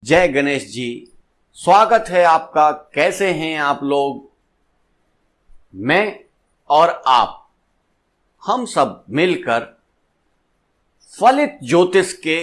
जय गणेश जी। स्वागत है आपका। कैसे हैं आप लोग? मैं और आप हम सब मिलकर फलित ज्योतिष के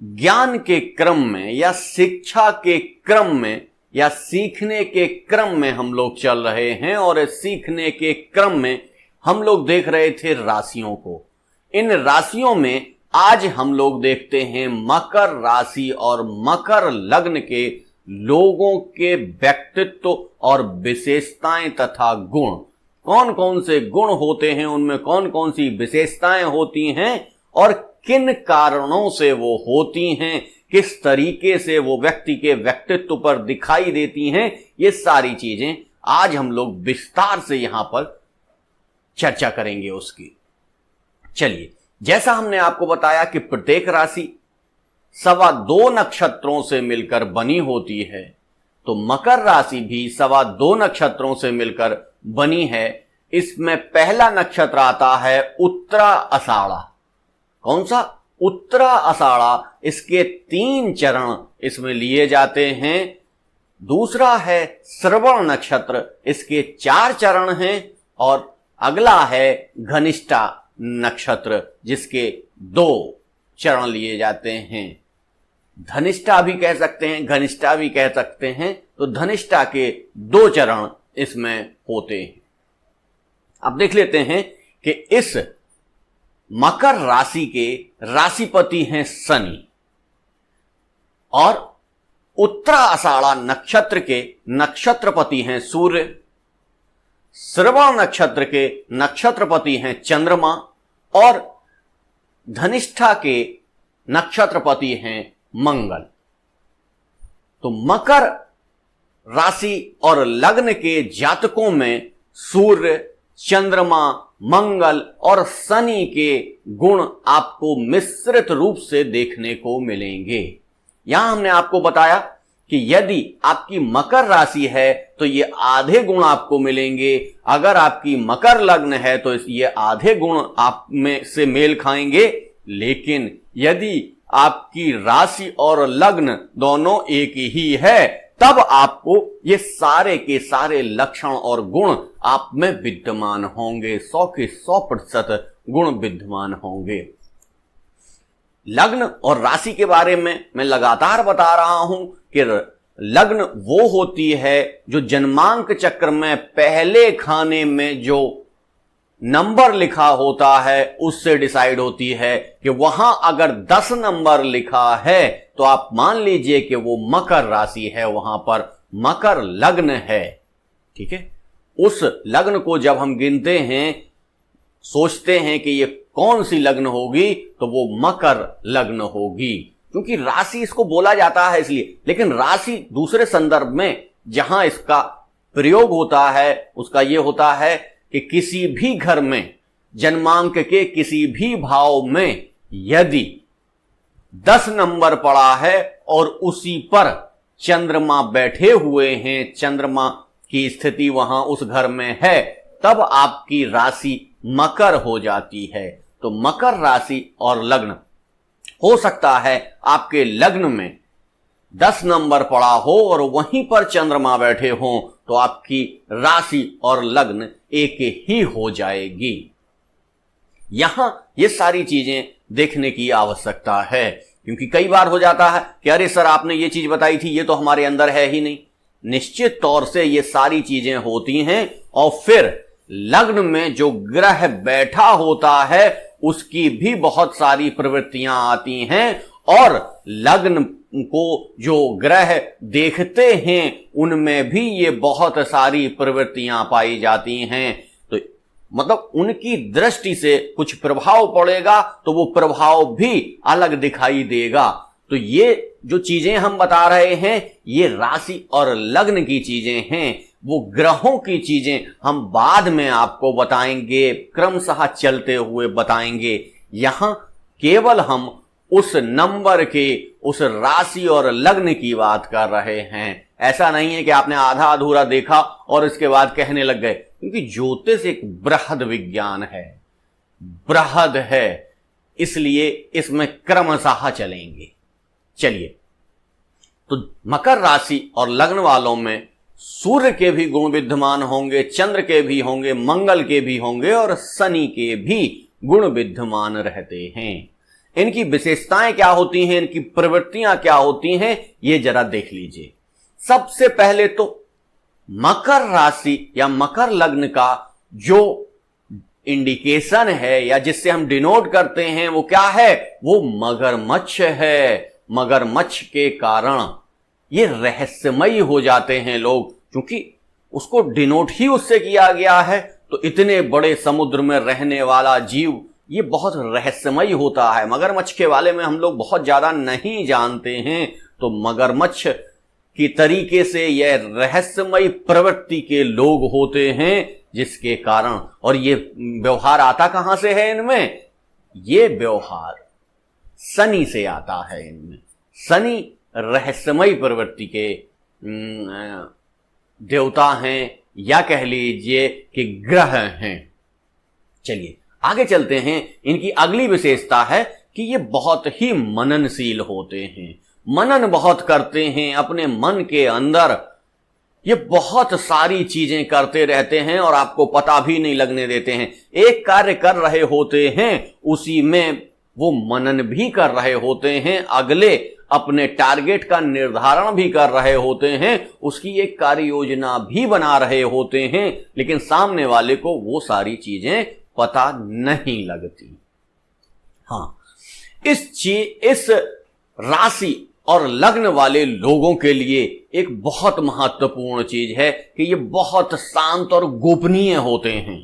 ज्ञान के क्रम में या शिक्षा के क्रम में या सीखने के क्रम में हम लोग चल रहे हैं। और इस सीखने के क्रम में हम लोग देख रहे थे राशियों को। इन राशियों में आज हम लोग देखते हैं मकर राशि और मकर लग्न के लोगों के व्यक्तित्व और विशेषताएं तथा गुण। कौन कौन से गुण होते हैं, उनमें कौन कौन सी विशेषताएं होती हैं और किन कारणों से वो होती हैं, किस तरीके से वो व्यक्ति के व्यक्तित्व पर दिखाई देती हैं, ये सारी चीजें आज हम लोग विस्तार से यहां पर चर्चा करेंगे उसकी। चलिए, जैसा हमने आपको बताया कि प्रत्येक राशि 2.25 नक्षत्रों से मिलकर बनी होती है, तो मकर राशि भी 2.25 नक्षत्रों से मिलकर बनी है। इसमें पहला नक्षत्र आता है उत्तरा आषाढ़ा। कौन सा? उत्तरा आषाढ़ा। इसके 3 चरण इसमें लिए जाते हैं। दूसरा है श्रवण नक्षत्र, इसके 4 चरण हैं। और अगला है घनिष्ठा नक्षत्र, जिसके 2 चरण लिए जाते हैं। धनिष्ठा भी कह सकते हैं, घनिष्ठा भी कह सकते हैं। तो धनिष्ठा के 2 चरण इसमें होते हैं। अब देख लेते हैं कि इस मकर राशि के राशिपति हैं शनि और उत्तरा आषाढ़ा नक्षत्र के नक्षत्रपति हैं सूर्य। श्रवण नक्षत्र के नक्षत्रपति हैं चंद्रमा और धनिष्ठा के नक्षत्रपति हैं मंगल। तो मकर राशि और लग्न के जातकों में सूर्य, चंद्रमा, मंगल और शनि के गुण आपको मिश्रित रूप से देखने को मिलेंगे। यहां हमने आपको बताया कि यदि आपकी मकर राशि है तो ये आधे गुण आपको मिलेंगे। अगर आपकी मकर लग्न है तो ये आधे गुण आप में से मेल खाएंगे। लेकिन यदि आपकी राशि और लग्न दोनों एक ही है, तब आपको ये सारे के सारे लक्षण और गुण आप में विद्यमान होंगे। 100 के 100% गुण विद्यमान होंगे। लग्न और राशि के बारे में मैं लगातार बता रहा हूं कि लग्न वो होती है जो जन्मांक चक्र में पहले खाने में जो नंबर लिखा होता है उससे डिसाइड होती है। कि वहां अगर 10 नंबर लिखा है तो आप मान लीजिए कि वो मकर राशि है, वहां पर मकर लग्न है। ठीक है, उस लग्न को जब हम गिनते हैं, सोचते हैं कि ये कौन सी लग्न होगी, तो वो मकर लग्न होगी। क्योंकि राशि इसको बोला जाता है इसलिए। लेकिन राशि दूसरे संदर्भ में जहां इसका प्रयोग होता है उसका यह होता है कि किसी भी घर में जन्मांक के किसी भी भाव में यदि 10 नंबर पड़ा है और उसी पर चंद्रमा बैठे हुए हैं, चंद्रमा की स्थिति वहां उस घर में है, तब आपकी राशि मकर हो जाती है। तो मकर राशि और लग्न हो सकता है आपके लग्न में 10 नंबर पड़ा हो और वहीं पर चंद्रमा बैठे हों, तो आपकी राशि और लग्न एक ही हो जाएगी। यहां ये सारी चीजें देखने की आवश्यकता है। क्योंकि कई बार हो जाता है कि अरे सर, आपने ये चीज बताई थी, ये तो हमारे अंदर है ही नहीं। निश्चित तौर से ये सारी चीजें होती हैं। और फिर लग्न में जो ग्रह बैठा होता है उसकी भी बहुत सारी प्रवृत्तियां आती हैं। और लग्न को जो ग्रह देखते हैं उनमें भी ये बहुत सारी प्रवृत्तियां पाई जाती हैं। तो मतलब उनकी दृष्टि से कुछ प्रभाव पड़ेगा तो वो प्रभाव भी अलग दिखाई देगा। तो ये जो चीजें हम बता रहे हैं ये राशि और लग्न की चीजें हैं। वो ग्रहों की चीजें हम बाद में आपको बताएंगे, क्रमशः चलते हुए बताएंगे। यहां केवल हम उस नंबर के, उस राशि और लग्न की बात कर रहे हैं। ऐसा नहीं है कि आपने आधा अधूरा देखा और इसके बाद कहने लग गए। क्योंकि ज्योतिष एक बृहद विज्ञान है, बृहद है, इसलिए इसमें क्रमशः चलेंगे। चलिए, तो मकर राशि और लग्न वालों में सूर्य के भी गुण विद्यमान होंगे, चंद्र के भी होंगे, मंगल के भी होंगे और शनि के भी गुण विद्यमान रहते हैं। इनकी विशेषताएं क्या होती हैं, इनकी प्रवृत्तियां क्या होती हैं, ये जरा देख लीजिए। सबसे पहले तो मकर राशि या मकर लग्न का जो इंडिकेशन है या जिससे हम डिनोट करते हैं वो क्या है, वो मगरमच्छ है। मगरमच्छ के कारण ये रहस्यमयी हो जाते हैं लोग, क्योंकि उसको डिनोट ही उससे किया गया है। तो इतने बड़े समुद्र में रहने वाला जीव ये बहुत रहस्यमयी होता है। मगरमच्छ के बारे में हम लोग बहुत ज्यादा नहीं जानते हैं, तो मगरमच्छ की तरीके से यह रहस्यमयी प्रवृत्ति के लोग होते हैं, जिसके कारण, और ये व्यवहार आता कहां से है इनमें, ये व्यवहार शनि से आता है इनमें। शनि रहस्यमयी प्रवृत्ति के देवता हैं या कह लीजिए कि ग्रह हैं। चलिए आगे चलते हैं। इनकी अगली विशेषता है कि ये बहुत ही मननशील होते हैं, मनन बहुत करते हैं अपने मन के अंदर। ये बहुत सारी चीजें करते रहते हैं और आपको पता भी नहीं लगने देते हैं। एक कार्य कर रहे होते हैं, उसी में वो मनन भी कर रहे होते हैं, अगले अपने टारगेट का निर्धारण भी कर रहे होते हैं, उसकी एक कार्य योजना भी बना रहे होते हैं, लेकिन सामने वाले को वो सारी चीजें पता नहीं लगती। हाँ, इस राशि और लग्न वाले लोगों के लिए एक बहुत महत्वपूर्ण चीज है कि ये बहुत शांत और गोपनीय होते हैं।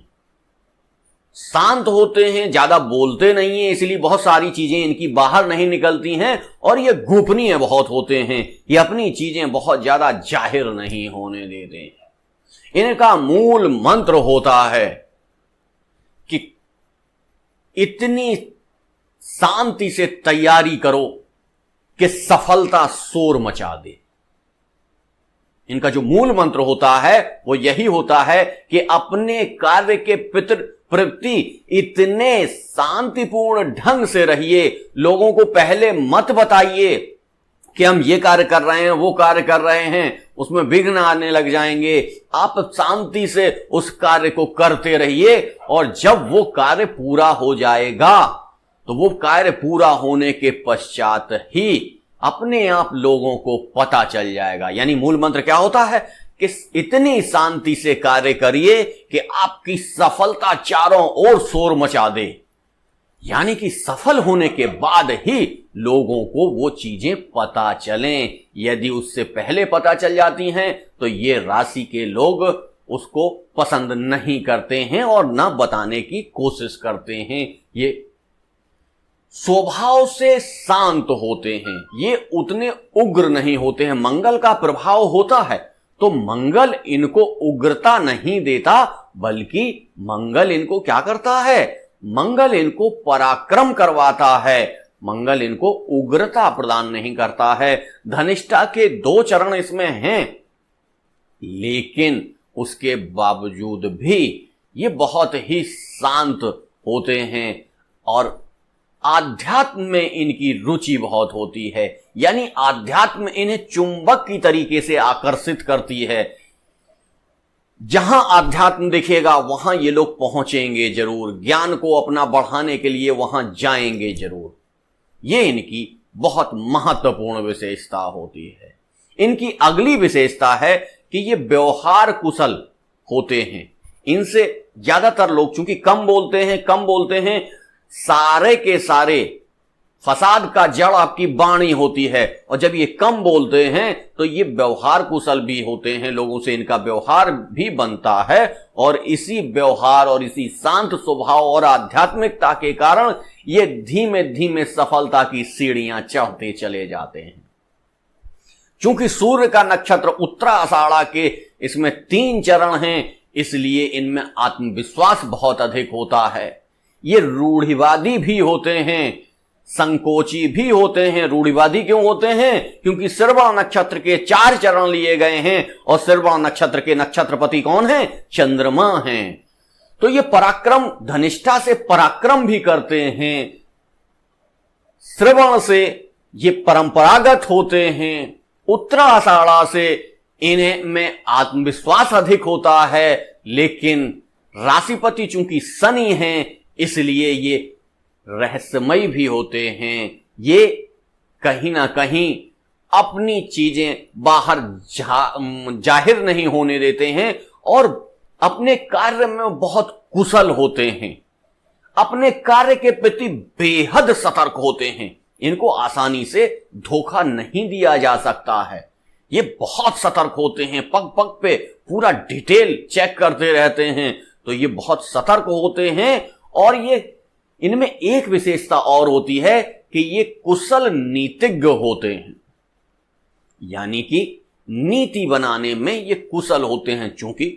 शांत होते हैं, ज्यादा बोलते नहीं है, इसलिए बहुत सारी चीजें इनकी बाहर नहीं निकलती हैं, और ये गोपनीय बहुत होते हैं। ये अपनी चीजें बहुत ज्यादा जाहिर नहीं होने देते। इनका मूल मंत्र होता है कि इतनी शांति से तैयारी करो कि सफलता शोर मचा दे। इनका जो मूल मंत्र होता है वो यही होता है कि अपने कार्य के प्रति इतने शांतिपूर्ण ढंग से रहिए, लोगों को पहले मत बताइए कि हम ये कार्य कर रहे हैं, वो कार्य कर रहे हैं, उसमें विघ्न आने लग जाएंगे। आप शांति से उस कार्य को करते रहिए, और जब वो कार्य पूरा हो जाएगा तो वो कार्य पूरा होने के पश्चात ही अपने आप लोगों को पता चल जाएगा। यानी मूल मंत्र क्या होता है कि इतनी शांति से कार्य करिए कि आपकी सफलता चारों ओर शोर मचा दे। यानी कि सफल होने के बाद ही लोगों को वो चीजें पता चलें। यदि उससे पहले पता चल जाती हैं तो ये राशि के लोग उसको पसंद नहीं करते हैं और ना बताने की कोशिश करते हैं। ये स्वभाव से शांत होते हैं, ये उतने उग्र नहीं होते हैं। मंगल का प्रभाव होता है तो मंगल इनको उग्रता नहीं देता, बल्कि मंगल इनको क्या करता है, मंगल इनको पराक्रम करवाता है। मंगल इनको उग्रता प्रदान नहीं करता है। धनिष्ठा के 2 चरण इसमें हैं, लेकिन उसके बावजूद भी ये बहुत ही शांत होते हैं और आध्यात्म में इनकी रुचि बहुत होती है। यानी आध्यात्म इन्हें चुंबक की तरीके से आकर्षित करती है। जहां आध्यात्म दिखेगा वहां ये लोग पहुंचेंगे जरूर, ज्ञान को अपना बढ़ाने के लिए वहां जाएंगे जरूर। ये इनकी बहुत महत्वपूर्ण विशेषता होती है। इनकी अगली विशेषता है कि ये व्यवहार कुशल होते हैं। इनसे ज्यादातर लोग चूंकि कम बोलते हैं, सारे के सारे फसाद का जड़ आपकी वाणी होती है, और जब ये कम बोलते हैं तो ये व्यवहार कुशल भी होते हैं, लोगों से इनका व्यवहार भी बनता है, और इसी व्यवहार और इसी शांत स्वभाव और आध्यात्मिकता के कारण ये धीमे धीमे सफलता की सीढ़ियां चढ़ते चले जाते हैं। चूंकि सूर्य का नक्षत्र उत्तराषाढ़ा के इसमें 3 चरण हैं, इसलिए इनमें आत्मविश्वास बहुत अधिक होता है। ये रूढ़िवादी भी होते हैं, संकोची भी होते हैं। रूढ़िवादी क्यों होते हैं? क्योंकि श्रवण नक्षत्र के 4 चरण लिए गए हैं, और श्रवण नक्षत्र के नक्षत्रपति कौन है? चंद्रमा हैं। तो ये पराक्रम, धनिष्ठा से पराक्रम भी करते हैं। श्रवण से ये परंपरागत होते हैं, उत्तराषाढ़ा से इन्हें में आत्मविश्वास अधिक होता है, लेकिन राशिपति चूंकि शनि हैं इसलिए ये रहस्यमयी भी होते हैं। ये कहीं ना कहीं अपनी चीजें बाहर जाहिर नहीं होने देते हैं और अपने कार्य में बहुत कुशल होते हैं, अपने कार्य के प्रति बेहद सतर्क होते हैं। इनको आसानी से धोखा नहीं दिया जा सकता है। ये बहुत सतर्क होते हैं, पग पग पे पूरा डिटेल चेक करते रहते हैं, तो ये बहुत सतर्क होते हैं। और ये इनमें एक विशेषता और होती है कि ये कुशल नीतिज्ञ होते हैं, यानी कि नीति बनाने में ये कुशल होते हैं। चूंकि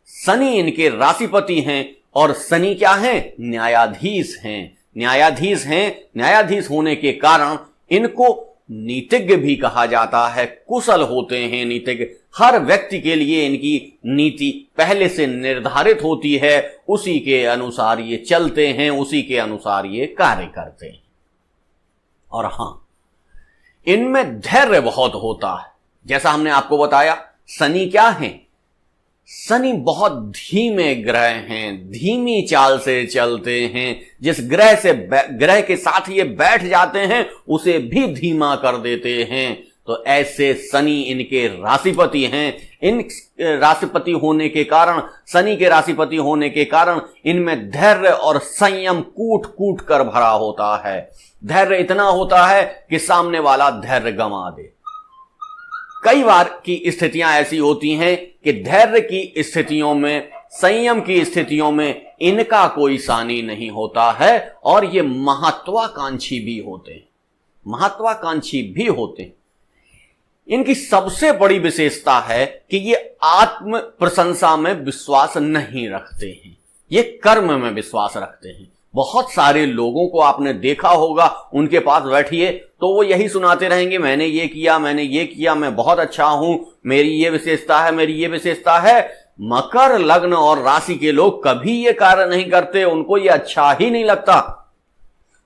शनि इनके राशिपति हैं और शनि क्या है? न्यायाधीश हैं। न्यायाधीश हैं, न्यायाधीश होने के कारण इनको नीतिज्ञ भी कहा जाता है, कुशल होते हैं नीतिज्ञ। हर व्यक्ति के लिए इनकी नीति पहले से निर्धारित होती है, उसी के अनुसार ये चलते हैं, उसी के अनुसार ये कार्य करते हैं। और हां, इनमें धैर्य बहुत होता है। जैसा हमने आपको बताया, शनि क्या है? शनि बहुत धीमे ग्रह हैं, धीमी चाल से चलते हैं। जिस ग्रह के साथ ये बैठ जाते हैं उसे भी धीमा कर देते हैं। तो ऐसे शनि इनके राशिपति हैं। इन राशिपति होने के कारण, शनि के राशिपति होने के कारण इनमें धैर्य और संयम कूट कूट कर भरा होता है। धैर्य इतना होता है कि सामने वाला धैर्य गंवा दे। कई बार की स्थितियां ऐसी होती हैं कि धैर्य की स्थितियों में, संयम की स्थितियों में इनका कोई सानी नहीं होता है और ये महत्वाकांक्षी भी होते हैं, महत्वाकांक्षी भी होते हैं। इनकी सबसे बड़ी विशेषता है कि ये आत्म प्रशंसा में विश्वास नहीं रखते हैं, ये कर्म में विश्वास रखते हैं। बहुत सारे लोगों को आपने देखा होगा, उनके पास बैठिए तो वो यही सुनाते रहेंगे, मैंने ये किया, मैंने ये किया, मैं बहुत अच्छा हूं, मेरी ये विशेषता है, मेरी ये विशेषता है। मकर लग्न और राशि के लोग कभी ये कार्य नहीं करते, उनको ये अच्छा ही नहीं लगता।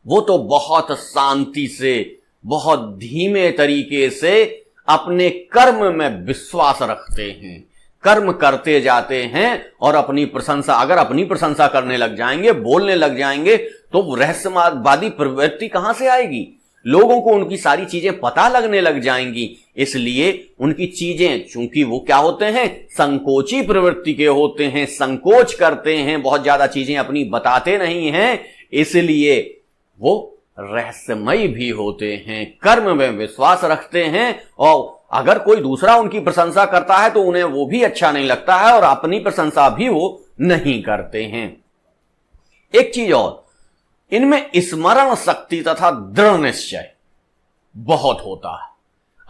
वो तो बहुत शांति से, बहुत धीमे तरीके से अपने कर्म में विश्वास रखते हैं, कर्म करते जाते हैं और अपनी प्रशंसा, अगर अपनी प्रशंसा करने लग जाएंगे, बोलने लग जाएंगे, तो रहस्यवादी प्रवृत्ति कहां से आएगी? लोगों को उनकी सारी चीजें पता लगने लग जाएंगी। इसलिए उनकी चीजें, चूंकि वो क्या होते हैं? संकोची प्रवृत्ति के होते हैं, संकोच करते हैं, बहुत ज्यादा चीजें अपनी बताते नहीं हैं, इसलिए वो रहस्यमयी भी होते हैं, कर्म में विश्वास रखते हैं। और अगर कोई दूसरा उनकी प्रशंसा करता है तो उन्हें वो भी अच्छा नहीं लगता है और अपनी प्रशंसा भी वो नहीं करते हैं। एक चीज और, इनमें स्मरण शक्ति तथा दृढ़ निश्चय बहुत होता है।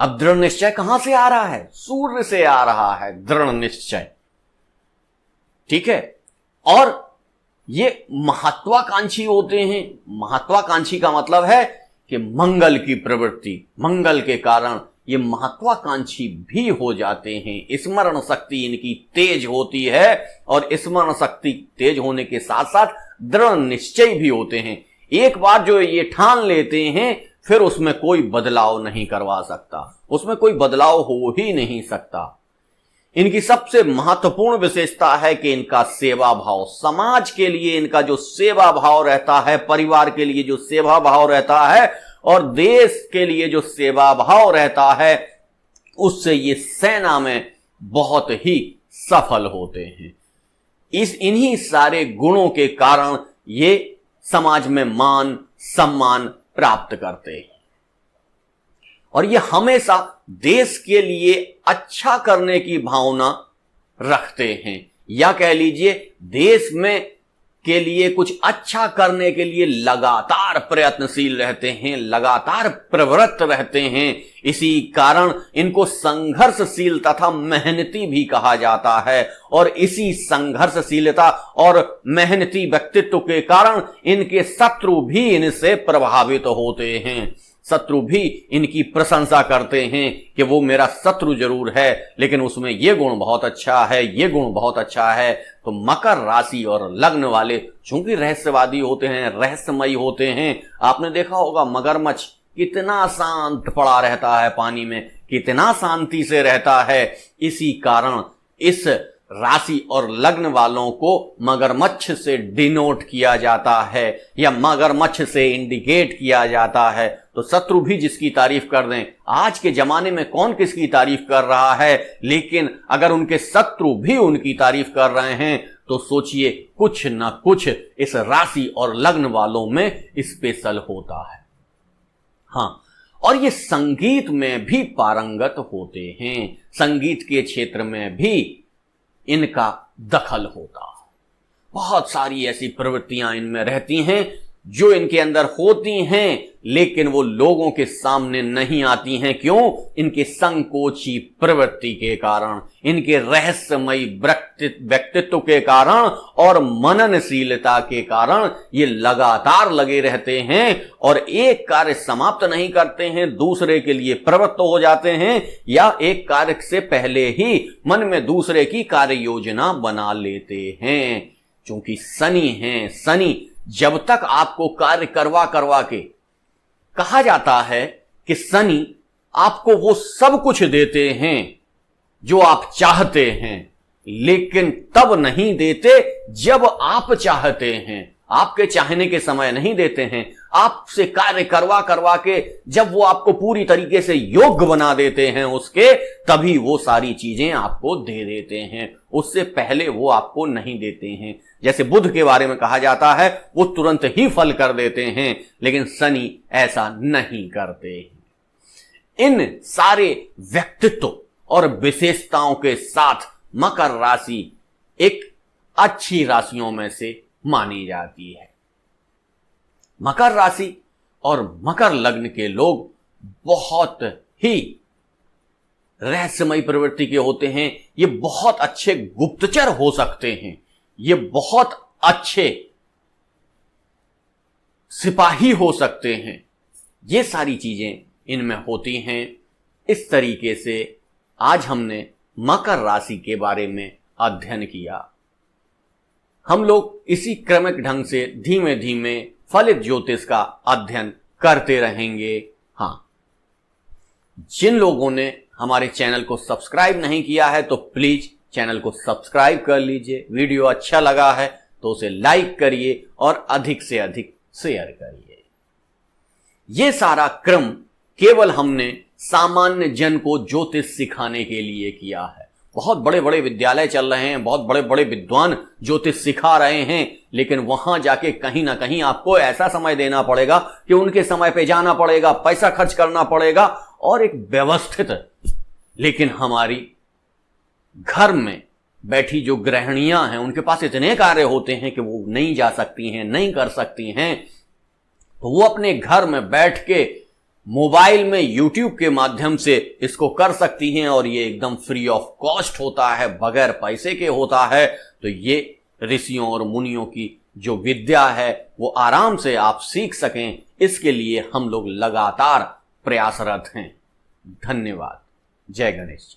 अब दृढ़ निश्चय कहां से आ रहा है? सूर्य से आ रहा है दृढ़ निश्चय, ठीक है। और ये महत्वाकांक्षी होते हैं। महत्वाकांक्षी का मतलब है कि मंगल की प्रवृत्ति, मंगल के कारण ये महत्वाकांक्षी भी हो जाते हैं। स्मरण शक्ति इनकी तेज होती है और स्मरण शक्ति तेज होने के साथ साथ दृढ़ निश्चय भी होते हैं। एक बार जो ये ठान लेते हैं फिर उसमें कोई बदलाव नहीं करवा सकता, उसमें कोई बदलाव हो ही नहीं सकता। इनकी सबसे महत्वपूर्ण विशेषता है कि इनका सेवा भाव, समाज के लिए इनका जो सेवा भाव रहता है, परिवार के लिए जो सेवा भाव रहता है और देश के लिए जो सेवा भाव रहता है, उससे ये सेना में बहुत ही सफल होते हैं। इन्हीं सारे गुणों के कारण ये समाज में मान सम्मान प्राप्त करते हैं और ये हमेशा देश के लिए अच्छा करने की भावना रखते हैं, या कह लीजिए देश में के लिए कुछ अच्छा करने के लिए लगातार प्रयत्नशील रहते हैं, लगातार प्रवृत्त रहते हैं। इसी कारण इनको संघर्षशील तथा मेहनती भी कहा जाता है और इसी संघर्षशीलता और मेहनती व्यक्तित्व के कारण इनके शत्रु भी इनसे प्रभावित होते हैं। शत्रु भी इनकी प्रशंसा करते हैं कि वो मेरा शत्रु जरूर है लेकिन उसमें ये गुण बहुत अच्छा है, ये गुण बहुत अच्छा है। तो मकर राशि और लग्न वाले चूंकि रहस्यवादी होते हैं, रहस्यमयी होते हैं। आपने देखा होगा मगरमच्छ कितना शांत पड़ा रहता है पानी में, कितना शांति से रहता है। इसी कारण इस राशि और लग्न वालों को मगरमच्छ से डिनोट किया जाता है या मगरमच्छ से इंडिकेट किया जाता है। तो शत्रु भी जिसकी तारीफ कर दें, आज के जमाने में कौन किसकी तारीफ कर रहा है, लेकिन अगर उनके शत्रु भी उनकी तारीफ कर रहे हैं तो सोचिए कुछ ना कुछ इस राशि और लग्न वालों में स्पेशल होता है। हाँ, और ये संगीत में भी पारंगत होते हैं, संगीत के क्षेत्र में भी इनका दखल होता है। बहुत सारी ऐसी प्रवृत्तियां इनमें रहती हैं जो इनके अंदर होती हैं, लेकिन वो लोगों के सामने नहीं आती हैं। क्यों? इनके संकोची प्रवृत्ति के कारण, इनके रहस्यमयी व्यक्तित्व के कारण और मननशीलता के कारण ये लगातार लगे रहते हैं और एक कार्य समाप्त नहीं करते हैं, दूसरे के लिए प्रवृत्त हो जाते हैं या एक कार्य से पहले ही मन में दूसरे की कार्य योजना बना लेते हैं। क्योंकि शनि है, शनि जब तक आपको कार्य करवा के, कहा जाता है कि शनि आपको वो सब कुछ देते हैं जो आप चाहते हैं, लेकिन तब नहीं देते जब आप चाहते हैं। आपके चाहने के समय नहीं देते हैं, आपसे कार्य करवा के जब वो आपको पूरी तरीके से योग्य बना देते हैं उसके, तभी वो सारी चीजें आपको दे देते हैं, उससे पहले वो आपको नहीं देते हैं। जैसे बुध के बारे में कहा जाता है वो तुरंत ही फल कर देते हैं, लेकिन शनि ऐसा नहीं करते। इन सारे व्यक्तित्व और विशेषताओं के साथ मकर राशि एक अच्छी राशियों में से मानी जाती है। मकर राशि और मकर लग्न के लोग बहुत ही रहस्यमयी प्रवृत्ति के होते हैं। ये बहुत अच्छे गुप्तचर हो सकते हैं, ये बहुत अच्छे सिपाही हो सकते हैं, ये सारी चीजें इनमें होती हैं। इस तरीके से आज हमने मकर राशि के बारे में अध्ययन किया। हम लोग इसी क्रमिक ढंग से धीमे धीमे फलित ज्योतिष का अध्ययन करते रहेंगे। हाँ, जिन लोगों ने हमारे चैनल को सब्सक्राइब नहीं किया है तो प्लीज चैनल को सब्सक्राइब कर लीजिए। वीडियो अच्छा लगा है तो उसे लाइक करिए और अधिक से अधिक शेयर करिए। ये सारा क्रम केवल हमने सामान्य जन को ज्योतिष सिखाने के लिए किया है। बहुत बड़े बड़े विद्यालय चल रहे हैं, बहुत बड़े बड़े विद्वान ज्योतिष सिखा रहे हैं, लेकिन वहां जाके कहीं ना कहीं आपको ऐसा समय देना पड़ेगा कि उनके समय पे जाना पड़ेगा, पैसा खर्च करना पड़ेगा और एक व्यवस्थित। लेकिन हमारी घर में बैठी जो गृहिणियां हैं उनके पास इतने कार्य होते हैं कि वो नहीं जा सकती हैं, नहीं कर सकती हैं, तो वो अपने घर में बैठ के मोबाइल में YouTube के माध्यम से इसको कर सकती हैं और ये एकदम फ्री ऑफ कॉस्ट होता है, बगैर पैसे के होता है। तो ये ऋषियों और मुनियों की जो विद्या है वो आराम से आप सीख सकें, इसके लिए हम लोग लगातार प्रयासरत हैं। धन्यवाद। जय गणेश।